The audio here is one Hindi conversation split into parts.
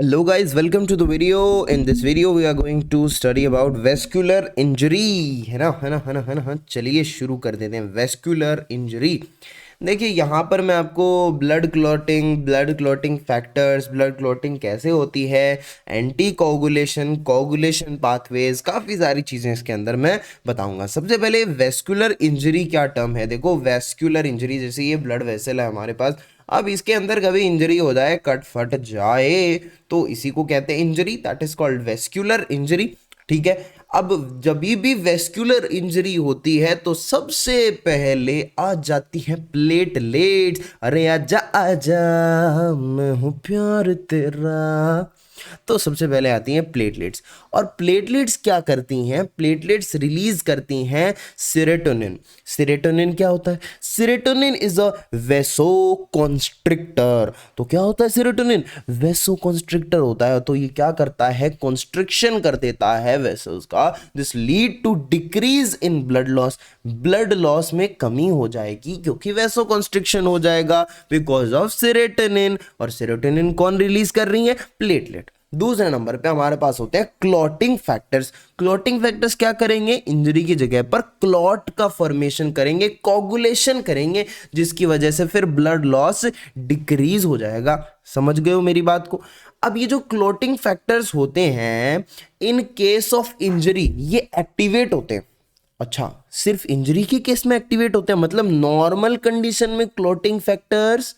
Hello guys, welcome to the video. In this video we are going to study about vascular injury, है ना हाँ चलिए शुरू कर देते हैं। वेस्कुलर इंजरी, देखिए यहाँ पर मैं आपको blood clotting factors, blood clotting कैसे होती है, एंटी कोगुलेशन पाथवेज, काफ़ी सारी चीज़ें इसके अंदर मैं बताऊंगा। सबसे पहले वेस्कुलर इंजरी क्या टर्म है। देखो वेस्कुलर इंजरी, जैसे ये ब्लड वेसल है हमारे पास, अब इसके अंदर कभी इंजरी हो जाए, कट फट जाए, तो इसी को कहते हैं injury, that is called vascular injury. ठीक है, अब जब भी वेस्कुलर इंजरी होती है तो सबसे पहले आ जाती है प्लेटलेट्स। अरे आजा आजा मैं हूं प्यार तेरा, तो सबसे पहले आती हैं प्लेटलेट्स। और प्लेटलेट्स क्या करती हैं? प्लेटलेट्स रिलीज करती हैं सेरोटोनिन। सेरोटोनिन क्या होता है? Serotonin is a vasoconstrictor. तो क्या होता है सेरोटोनिन? वेसोकॉन्स्ट्रिक्टर होता है। तो ये क्या करता है? कॉन्स्ट्रिक्शन कर देता है वेसल्स का। This lead to decrease in blood loss. Blood loss में कमी हो जाएगी क्योंकि वेसोकॉन्स्ट्रिक्शन हो जाएगा बिकॉज ऑफ सेरोटोनिन। और सेरोटोनिन कौन रिलीज कर रही है? प्लेटलेट। दूसरे नंबर पे हमारे पास होते हैं क्लॉटिंग फैक्टर्स। क्लॉटिंग फैक्टर्स क्या करेंगे? इंजरी की जगह पर क्लॉट का फॉर्मेशन करेंगे, कोगुलेशन करेंगे, जिसकी वजह से फिर ब्लड लॉस डिक्रीज हो जाएगा। समझ गए हो मेरी बात को? अब ये जो क्लॉटिंग फैक्टर्स होते हैं, इन केस ऑफ इंजरी ये एक्टिवेट होते हैं। अच्छा, सिर्फ इंजरी के केस में एक्टिवेट होते हैं? मतलब नॉर्मल कंडीशन में क्लॉटिंग फैक्टर्स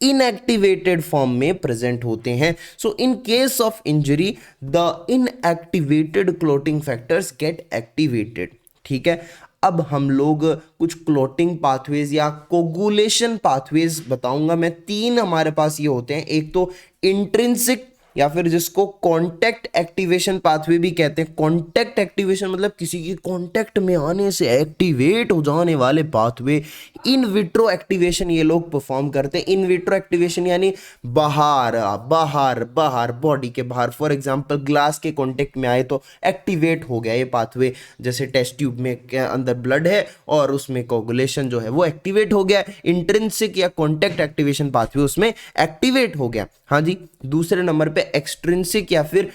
इनएक्टिवेटेड फॉर्म में प्रेजेंट होते हैं। So in case of injury the inactivated clotting factors get activated. ठीक है, अब हम लोग कुछ क्लॉटिंग पाथवेज या कोगुलेशन पाथवेज बताऊंगा मैं। तीन हमारे पास ये होते हैं। एक तो इंट्रिंसिक, या फिर जिसको कॉन्टैक्ट एक्टिवेशन पाथवे भी कहते हैं। कॉन्टैक्ट एक्टिवेशन मतलब किसी के कॉन्टैक्ट में आने से एक्टिवेट हो जाने वाले पाथवे। इन विट्रो एक्टिवेशन ये लोग परफॉर्म करते हैं। इन विट्रो एक्टिवेशन यानी बाहर बाहर बाहर, बॉडी के बाहर। फॉर एग्जांपल ग्लास के कॉन्टैक्ट में आए तो एक्टिवेट हो गया ये पाथवे। जैसे टेस्ट ट्यूब में के अंदर ब्लड है और उसमें कोगुलेशन जो है वो एक्टिवेट हो गया। इंट्रिंसिक या कॉन्टैक्ट एक्टिवेशन पाथवे उसमें एक्टिवेट हो गया। हाँ जी। दूसरे नंबर पे एक्सट्रिंसिक या फिर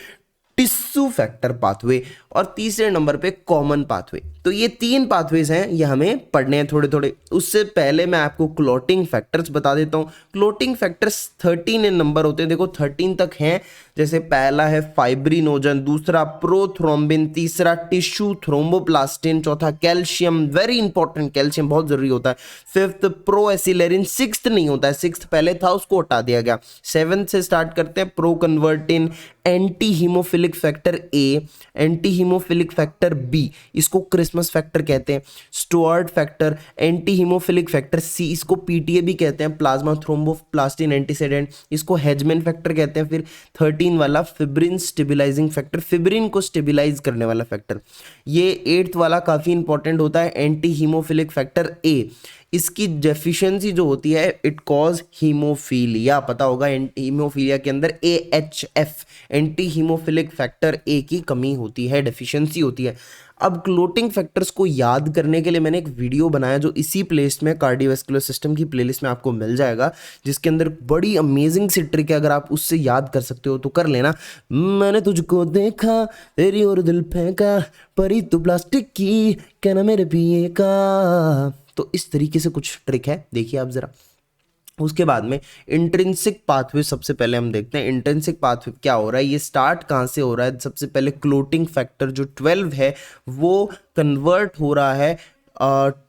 टिश्यू फैक्टर पाथवे, और तीसरे नंबर पे कॉमन पाथवे। तो ये तीन पाथवेज हैं, ये हमें पढ़ने हैं थोड़े थोड़े। उससे पहले मैं आपको क्लॉटिंग फैक्टर्स बता देता हूँ। क्लॉटिंग फैक्टर्स 13 इन नंबर होते हैं। देखो 13 तक हैं। जैसे पहला है फाइब्रिनोजन, दूसरा प्रोथ्रोम्बिन, तीसरा टिश्यू थ्रोम्बोप्लास्टिन, चौथा कैल्शियम, वेरी इंपॉर्टेंट, कैल्शियम बहुत जरूरी होता है। फिफ्थ प्रोएसिलेरिन, सिक्स्थ नहीं होता है, सिक्स्थ पहले था उसको हटा दिया गया। सेवंथ से स्टार्ट करते हैं। Proconvertin, anti haemophilic factor A, anti haemophilic factor B, इसको क्रिसमस फैक्टर कहते हैं। Stuart factor, anti haemophilic factor C, इसको पीटीए भी कहते हैं, प्लाज्मा थ्रोम्बोप्लास्टिन एंटीसेडेंट, इसको हेजमैन फैक्टर कहते हैं। फिर 13 वाला फिब्रिन स्टेबिलाइजिंग फैक्टर, फिब्रिन को स्टेबिलाइज करने वाला फैक्टर। ये 8th वाला काफी इंपॉर्टेंट होता है, एंटी हीमोफिलिक फैक्टर ए। इसकी डेफिशिएंसी जो होती है इट कॉज हीमोफीलिया, पता होगा। हीमोफीलिया के अंदर AHF, एंटी हीमोफिलिक फैक्टर ए की कमी होती है, डेफिशिएंसी होती है। अब क्लोटिंग फैक्टर्स को याद करने के लिए मैंने एक वीडियो बनाया जो इसी प्लेलिस्ट में, कार्डियोवैस्कुलर सिस्टम की प्लेलिस्ट में आपको मिल जाएगा, जिसके अंदर बड़ी अमेजिंग सी ट्रिक है। अगर आप उससे याद कर सकते हो तो कर लेना। मैंने तुझको देखा, तेरी और दिल फेंका, परी तू प्लास्टिक की, कहना मेरे पिए का। तो इस तरीके से कुछ ट्रिक है, देखिए आप जरा। उसके बाद में इंट्रिंसिक पाथवे सबसे पहले हम देखते हैं। इंट्रिंसिक पाथवे क्या हो रहा है, ये स्टार्ट कहाँ से हो रहा है? सबसे पहले क्लोटिंग फैक्टर जो 12 है वो कन्वर्ट हो रहा है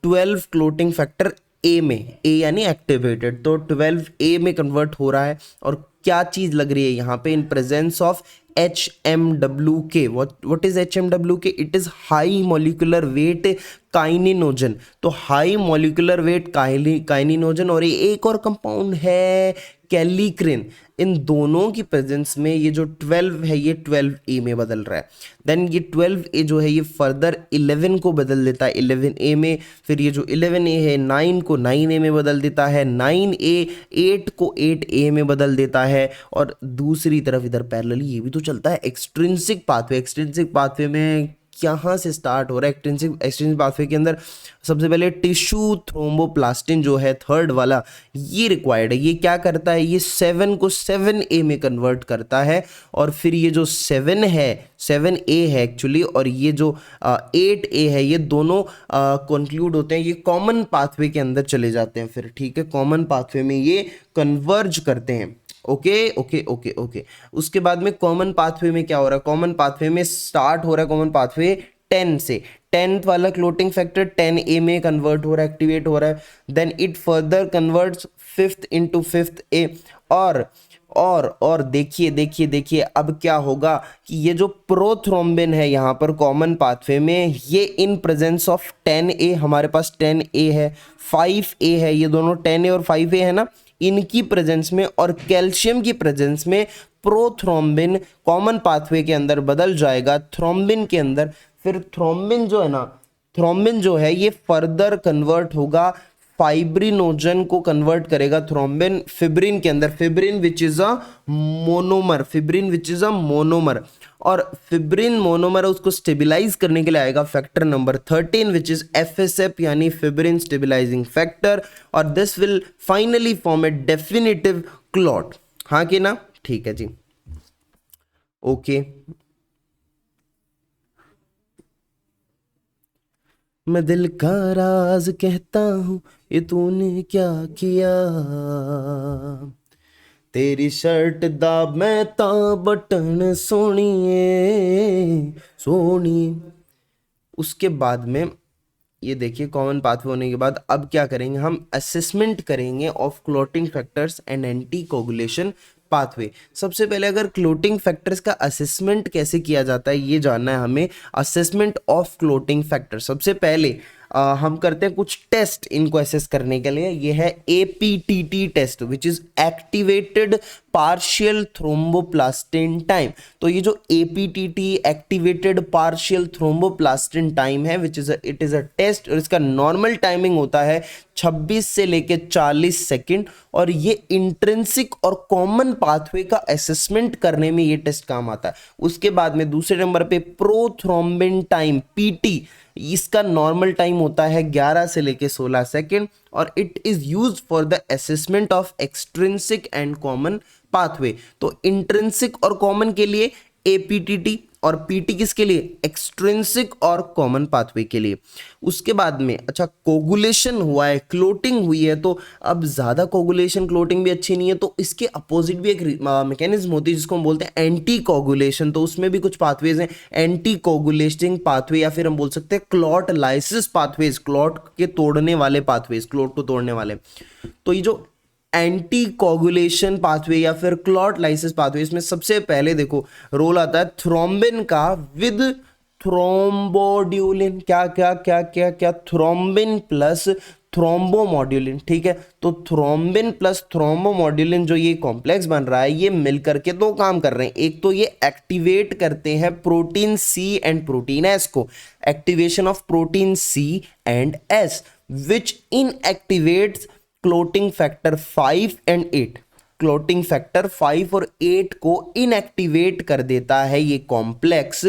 12 क्लोटिंग फैक्टर ए में। ए यानी एक्टिवेटेड, तो 12 ए में कन्वर्ट हो रहा है। और क्या चीज लग रही है यहाँ पे? In presence of HMWK। what is HMWK? It is high molecular weight kininogen. तो हाई मॉलिक्यूलर वेट काइनिनोजन, और ये एक और कंपाउंड है कैलिक्रिन। इन दोनों की प्रेजेंस में ये जो 12 है ये 12A में बदल रहा है। देन ये 12A जो है ये फर्दर 11 को बदल देता है 11A में। फिर ये जो 11A है 9 को 9A में बदल देता है, 9A 8 को 8A में बदल देता है। और दूसरी तरफ इधर पैरेलली ये भी तो चलता है एक्सट्रिंसिक पाथवे। एक्सट्रिंसिक पाथवे में कहाँ से स्टार्ट हो रहा है एक्सट्रिंसिक पाथवे के अंदर? सबसे पहले टिश्यू थ्रोम्बोप्लास्टिन जो है थर्ड वाला, ये रिक्वायर्ड है। ये क्या करता है? ये 7 को 7A में कन्वर्ट करता है, और फिर ये जो 7A है एक्चुअली, और ये जो 8A है, ये दोनों कंक्लूड होते हैं, ये कॉमन पाथवे के अंदर चले जाते हैं फिर, ठीक है, कॉमन पाथवे में ये कन्वर्ज करते हैं। Okay okay okay okay. उसके बाद में कॉमन पाथवे में क्या हो रहा है? कॉमन पाथवे में स्टार्ट हो रहा है कॉमन पाथवे 10 से, 10th वाला क्लोटिंग फैक्टर 10A में कन्वर्ट हो रहा है, एक्टिवेट हो रहा है। Then it further converts 5th into 5th A। और देखिए अब क्या होगा कि ये जो प्रोथ्रोम्बिन है यहाँ पर कॉमन पाथवे में, ये इन प्रेजेंस ऑफ 10A, हमारे पास 10A है, 5A है, ये दोनों 10A और 5A है ना, इनकी प्रेजेंस में और कैल्शियम की प्रेजेंस में प्रोथ्रोम्बिन कॉमन पाथवे के अंदर बदल जाएगा थ्रोम्बिन के अंदर। फिर थ्रोम्बिन जो है ना, थ्रोम्बिन जो है ये फर्दर कन्वर्ट होगा, फाइब्रिनोजन को कन्वर्ट करेगा थ्रोम्बिन फिब्रिन के अंदर, fibrin which is a monomer, और फिब्रिन मोनोमर उसको स्टेबिलाईज करने के लिए आएगा factor number 13 which is FSF यानी फिब्रिन स्टेबिलाईजिंग फैक्टर, और this will finally form A definitive clot. हाँ कि ना? ठीक है जी, ओके। मैं दिल का राज कहता हूँ, ये तूने क्या किया, तेरी शर्ट दा मैं ता बटन सोनिए सोनी। उसके बाद में ये देखिए कॉमन पाथवे होने के बाद अब क्या करेंगे? हम असेसमेंट करेंगे of clotting factors and anti coagulation pathway. सबसे पहले अगर क्लोटिंग फैक्टर्स का असेसमेंट कैसे किया जाता है ये जानना है हमें। असेसमेंट ऑफ क्लोटिंग फैक्टर, सबसे पहले हम करते हैं कुछ टेस्ट इनको असेस करने के लिए। ये है APTT test which is activated partial thromboplastin time. तो ये जो APTT activated partial thromboplastin time है which is it is a test, और इसका नॉर्मल टाइमिंग होता है 26 से लेके 40 सेकेंड, और ये इंट्रिंसिक और कॉमन पाथवे का असेसमेंट करने में ये टेस्ट काम आता है। उसके बाद में दूसरे नंबर पे प्रोथ्रोम्बिन टाइम PT, इसका नॉर्मल टाइम होता है 11 से लेके 16 सेकेंड, और it is used for the assessment of extrinsic and common pathway. तो इंट्रिंसिक और कॉमन के लिए APTT, और PT किसके लिए? एक्सट्रिंसिक और कॉमन पाथवे के लिए। उसके बाद में अच्छा कोगुलेशन हुआ है, क्लोटिंग हुई है, तो अब ज़्यादा कोगुलेशन क्लोटिंग भी अच्छी नहीं है, तो इसके अपोजिट भी एक मैकेनिज्म होती है जिसको हम बोलते हैं एंटी कोगुलेशन। तो उसमें भी कुछ पाथवेज हैं, एंटी कोगुलेटिंग पाथवे, या फिर हम बोल सकते हैं क्लॉट लाइसिस पाथवेज, क्लॉट के तोड़ने वाले पाथवेज, क्लॉट को तोड़ने वाले। तो ये जो एंटी कोगुलेशन पाथवे या फिर क्लॉट लाइसिस पाथवे, इसमें सबसे पहले देखो रोल आता है थ्रोम्बिन का विद थ्रोम्बोड्यूलिन। क्या क्या क्या क्या क्या? थ्रोम्बिन प्लस थ्रोम्बोमोड्यूलिन, ठीक है। तो थ्रोम्बिन प्लस थ्रोम्बोमोड्यूलिन जो ये कॉम्प्लेक्स बन रहा है, ये मिलकर के दो काम कर रहे हैं। एक तो ये एक्टिवेट करते हैं protein C and protein S को, activation of protein C and S which inactivates clotting factor 5 and 8। Clotting factor 5 और 8 को इनएक्टिवेट कर देता है ये complex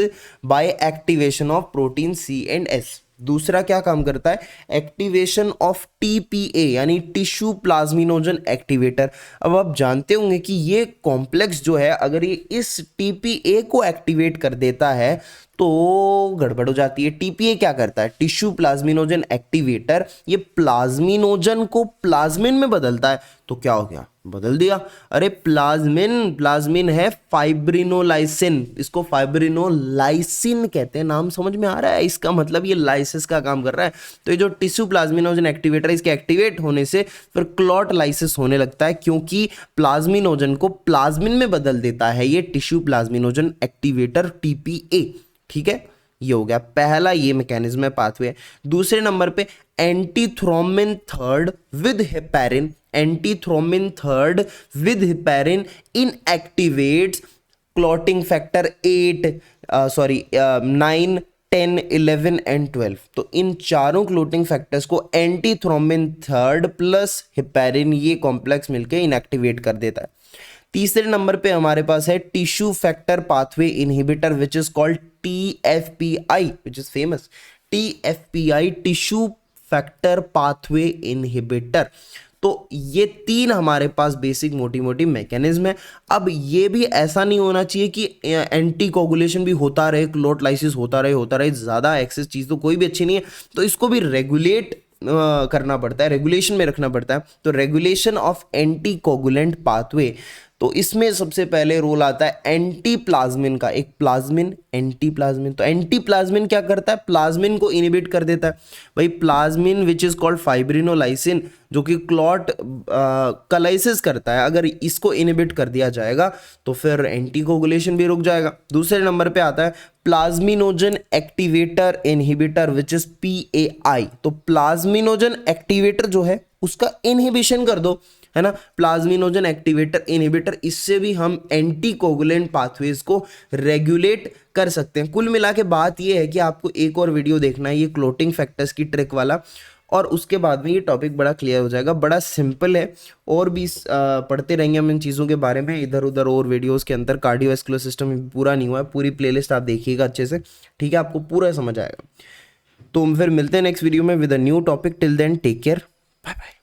by activation of protein C and S। दूसरा क्या काम करता है? एक्टिवेशन ऑफ TPA यानी टिश्यू प्लाज्मिनोजन एक्टिवेटर। अब आप जानते होंगे कि ये कॉम्प्लेक्स जो है, अगर ये इस TPA को एक्टिवेट कर देता है तो गड़बड़ हो जाती है। TPA क्या करता है? टिश्यू प्लाज्मिनोजन एक्टिवेटर, ये प्लाज्मिनोजन को प्लाज्मिन में बदलता है। तो क्या हो गया? बदल दिया। अरे प्लाज्मिन है फाइब्रिनोलाइसिन, इसको फाइब्रिनोलाइसिन कहते हैं। नाम समझ में आ रहा है? इसका मतलब ये लाइसिस का काम कर रहा है। तो ये जो टिश्यू प्लाज्मिनोजन एक्टिवेटर है, इसके एक्टिवेट होने से फिर क्लॉट लाइसिस होने लगता है, क्योंकि प्लाज्मिनोजन को प्लाज्मिन में बदल देता है ये टिश्यू प्लाज्मिनोजन एक्टिवेटर TPA। ठीक है, ये हो गया पहला, ये मैकेनिज्म है पाथवे। दूसरे नंबर पे antithrombin third with heparin, antithrombin third with heparin inactivates clotting factor 9 10 11 and 12। तो इन चारों क्लोटिंग फैक्टर्स को एंटीथ्रोम्बिन थर्ड प्लस हेपेरिन ये कॉम्प्लेक्स मिलकर इनएक्टिवेट कर देता है। तीसरे नंबर पे हमारे पास है tissue factor pathway inhibitor which is called TFPI, which is famous. TFPI, tissue factor pathway inhibitor. तो ये तीन हमारे पास बेसिक मोटी मोटी मैकेनिज्म है। अब ये भी ऐसा नहीं होना चाहिए कि एंटी कोगुलेशन भी होता रहे, क्लोट लाइसिस होता रहे, ज़्यादा एक्सेस चीज़ तो कोई भी अच्छी नहीं है। तो इसको भी रेगुलेट करना पड़ता है, रेगुलेशन में रखना पड़ता है। तो regulation of anti coagulant pathway, तो इसमें सबसे पहले रोल आता है एंटी प्लाज्मिन का। एक प्लाज्मिन, एंटी प्लाज्मिन। तो एंटी प्लाज्मिन क्या करता है? प्लाज्मिन को इनिबिट कर देता है भाई। प्लाज्मिन विच इज कॉल्ड फाइब्रिनोलाइसिन, जो कि क्लॉट कलाइसिस करता है, अगर इसको इनिबिट कर दिया जाएगा तो फिर एंटी कोगुलेशन भी रुक जाएगा। दूसरे नंबर पे आता है plasminogen activator inhibitor which is PAI। तो प्लाज्मिनोजन एक्टिवेटर जो है उसका इनहिबिशन कर दो, है ना, प्लाज्मिनोजन एक्टिवेटर इनहिबिटर। इससे भी हम एंटी कोगुलेंट पाथवेज को रेगुलेट कर सकते हैं। कुल मिला के बात ये है कि आपको एक और वीडियो देखना है, ये क्लोटिंग फैक्टर्स की ट्रिक वाला, और उसके बाद में ये टॉपिक बड़ा क्लियर हो जाएगा। बड़ा सिंपल है, और भी पढ़ते रहेंगे हम इन चीज़ों के बारे में इधर उधर और वीडियोस के अंदर। कार्डियोवैस्कुलर सिस्टम पूरा नहीं हुआ है, पूरी प्लेलिस्ट आप देखिएगा अच्छे से, ठीक है, आपको पूरा समझ आएगा। तो हम फिर मिलते हैं नेक्स्ट वीडियो में with a new topic. Till then take care, bye bye.